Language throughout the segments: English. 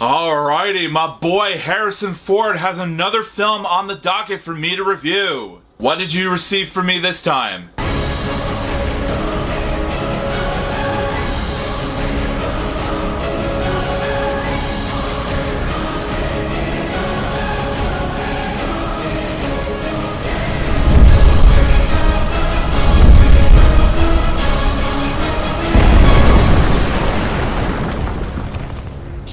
Alrighty, my boy Harrison Ford has another film on the docket for me to review. What did you receive from me this time?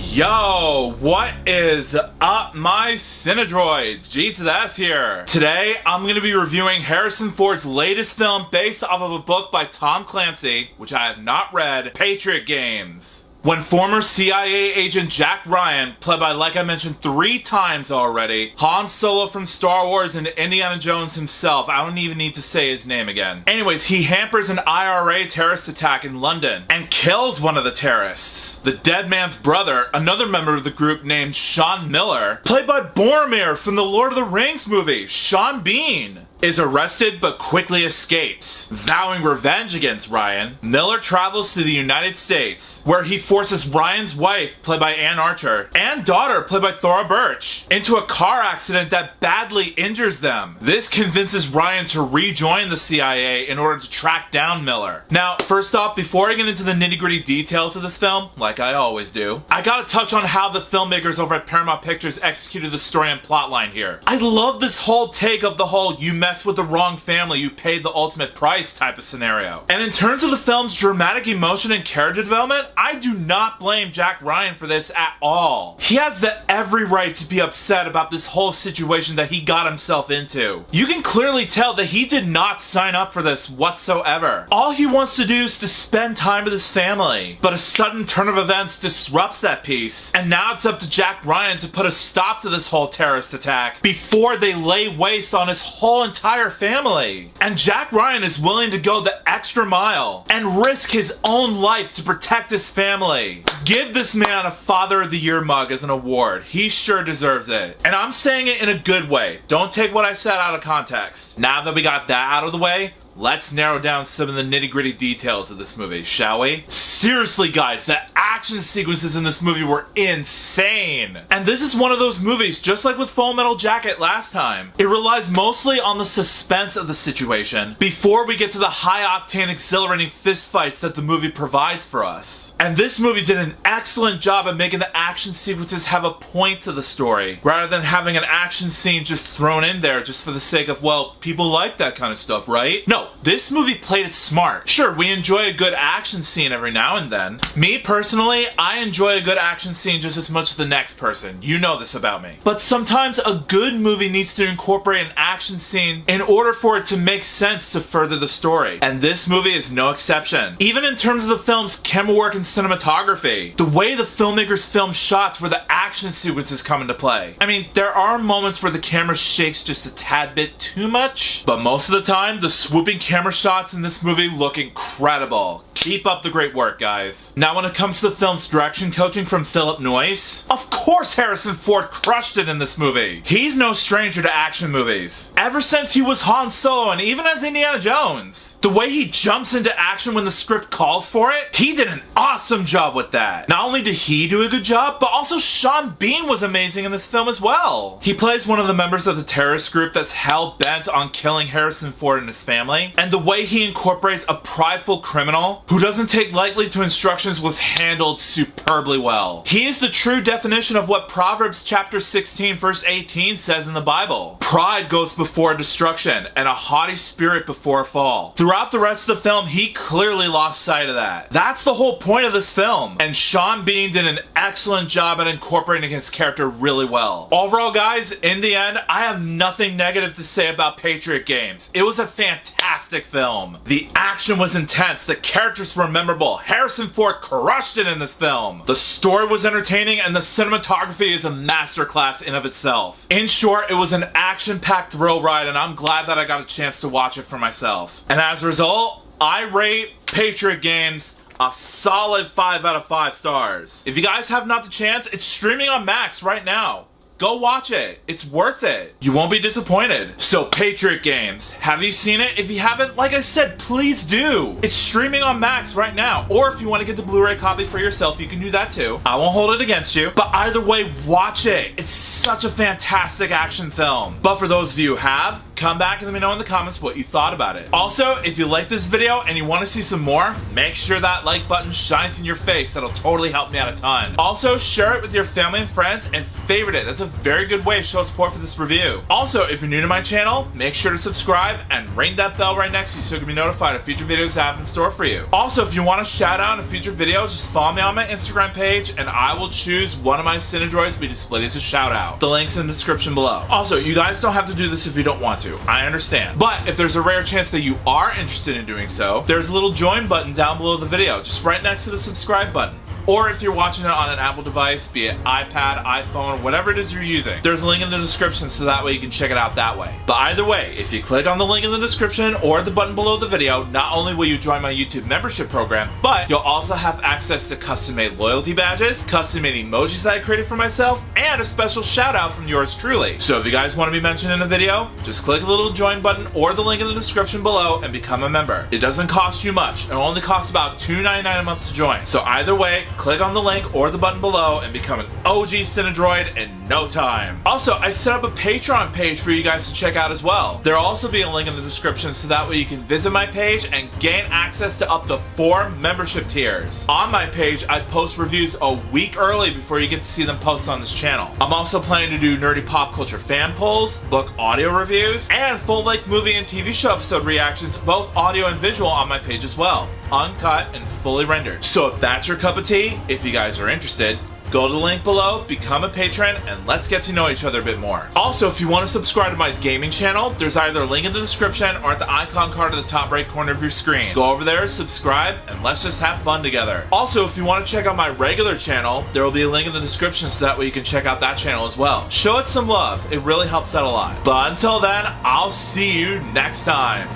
Yo, what is up, my Cinedroids? G to the S here. Today, I'm going to be reviewing Harrison Ford's latest film based off of a book by Tom Clancy, which I have not read, Patriot Games. When former CIA agent Jack Ryan, played by, like I mentioned 3 times already, Han Solo from Star Wars and Indiana Jones himself, I don't even need to say his name again. Anyways, he hampers an IRA terrorist attack in London and kills one of the terrorists. The dead man's brother, another member of the group named Sean Miller, played by Boromir from the Lord of the Rings movie, Sean Bean, is arrested but quickly escapes. Vowing revenge against Ryan, Miller travels to the United States, where he forces Ryan's wife, played by Anne Archer, and daughter, played by Thora Birch, into a car accident that badly injures them. This convinces Ryan to rejoin the CIA in order to track down Miller. Now, first off, before I get into the nitty-gritty details of this film, like I always do, I gotta touch on how the filmmakers over at Paramount Pictures executed the story and plotline here. I love this whole take of the whole "you mess with the wrong family, you paid the ultimate price" type of scenario. And in terms of the film's dramatic emotion and character development, I do not blame Jack Ryan for this at all. He has every right to be upset about this whole situation that he got himself into. You can clearly tell that he did not sign up for this whatsoever. All he wants to do is to spend time with his family. But a sudden turn of events disrupts that peace, and now it's up to Jack Ryan to put a stop to this whole terrorist attack before they lay waste on his whole entire family. And Jack Ryan is willing to go the extra mile and risk his own life to protect his family. Give this man a Father of the Year mug as an award. He sure deserves it. And I'm saying it in a good way. Don't take what I said out of context. Now that we got that out of the way, let's narrow down some of the nitty-gritty details of this movie, shall we? Seriously, guys, the action sequences in this movie were insane. And this is one of those movies, just like with Full Metal Jacket last time. It relies mostly on the suspense of the situation before we get to the high-octane, exhilarating fistfights that the movie provides for us. And this movie did an excellent job at making the action sequences have a point to the story, rather than having an action scene just thrown in there just for the sake of, well, people like that kind of stuff, right? No, this movie played it smart. Sure, we enjoy a good action scene every now and then. Me, personally, I enjoy a good action scene just as much as the next person. You know this about me. But sometimes a good movie needs to incorporate an action scene in order for it to make sense to further the story. And this movie is no exception. Even in terms of the film's camera work and cinematography, the way the filmmakers film shots where the action sequences come into play. I mean, there are moments where the camera shakes just a tad bit too much, but most of the time, the swooping camera shots in this movie look incredible. Keep up the great work, guys. Now, when it comes to the film's direction coaching from Philip Noyce, of course Harrison Ford crushed it in this movie. He's no stranger to action movies. Ever since he was Han Solo and even as Indiana Jones. The way he jumps into action when the script calls for it, he did an awesome job with that. Not only did he do a good job, but also Sean Bean was amazing in this film as well. He plays one of the members of the terrorist group that's hell-bent on killing Harrison Ford and his family, and the way he incorporates a prideful criminal who doesn't take lightly to instructions was handled superbly well. He is the true definition of what Proverbs chapter 16 verse 18 says in the Bible. Pride goes before destruction, and a haughty spirit before a fall. Throughout the rest of the film, he clearly lost sight of that. That's the whole point of this film, and Sean Bean did an excellent job at incorporating his character really well. Overall, guys, in the end, I have nothing negative to say about Patriot Games. It was a fantastic film. The action was intense, the characters were memorable, Harrison Ford crushed it in this film. The story was entertaining, and the cinematography is a masterclass in of itself. In short, it was an action-packed thrill ride, and I'm glad that I got a chance to watch it for myself. And as a result, I rate Patriot Games a solid 5 out of 5 stars. If you guys have not the chance, it's streaming on Max right now. go watch it. It's worth it. You won't be disappointed. So Patriot Games, have you seen it? If you haven't, like I said, please do. It's streaming on Max right now. Or if you want to get the Blu-ray copy for yourself, you can do that too. I won't hold it against you. But either way, watch it. It's such a fantastic action film. But for those of you who have, come back and let me know in the comments what you thought about it. Also, if you like this video and you want to see some more, make sure that like button shines in your face. That'll totally help me out a ton. Also, share it with your family and friends and favorite it. That's a very good way to show support for this review. Also, if you're new to my channel, make sure to subscribe and ring that bell right next to you so you can be notified of future videos I have in store for you. Also, if you want a shout out in a future video, just follow me on my Instagram page and I will choose one of my Cinedroids to be displayed as a shout out. The link's in the description below. Also, you guys don't have to do this if you don't want to. I understand. But if there's a rare chance that you are interested in doing so, there's a little join button down below the video, just right next to the subscribe button. Or if you're watching it on an Apple device, be it iPad, iPhone, whatever it is you're using, there's a link in the description so that way you can check it out that way. But either way, if you click on the link in the description or the button below the video, not only will you join my YouTube membership program, but you'll also have access to custom-made loyalty badges, custom-made emojis that I created for myself, and a special shout-out from yours truly. So if you guys want to be mentioned in a video, just click the little join button or the link in the description below and become a member. It doesn't cost you much. It only costs about $2.99 a month to join. So either way, click on the link or the button below and become an OG Cinedroid in no time. Also, I set up a Patreon page for you guys to check out as well. There'll also be a link in the description so that way you can visit my page and gain access to up to 4 membership tiers. On my page, I post reviews a week early before you get to see them posted on this channel. I'm also planning to do nerdy pop culture fan polls, book audio reviews, and full-length movie and TV show episode reactions, both audio and visual on my page as well. Uncut and fully rendered. So if that's your cup of tea, if you guys are interested, go to the link below, become a patron, and let's get to know each other a bit more. Also, if you want to subscribe to my gaming channel, there's either a link in the description or at the icon card in the top right corner of your screen. Go over there, subscribe, and let's just have fun together. Also, if you want to check out my regular channel, there will be a link in the description so that way you can check out that channel as well. Show it some love. It really helps out a lot. But until then, I'll see you next time.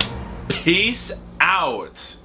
Peace out.